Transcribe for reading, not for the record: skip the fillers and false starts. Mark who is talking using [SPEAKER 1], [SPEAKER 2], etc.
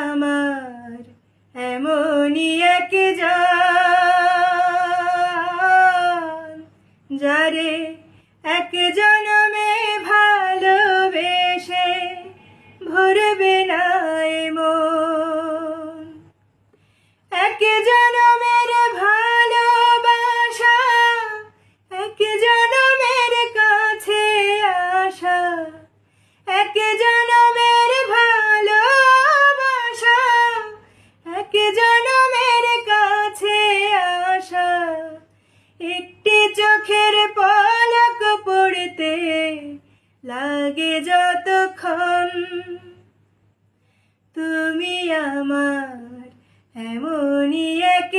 [SPEAKER 1] আমার এমনই একজন, যারে এক জনমে ভালোবেসে ভরবে না এ মন। এক জনমের ভালোবাসা, এক জনমের কাছে আসা, এক জনমের ভালোবাসা, এক জনমের কাছে আসা। একটি চোখের পলক পড়তে লাগে যতক্ষণ, তুমি আমার এমনই এক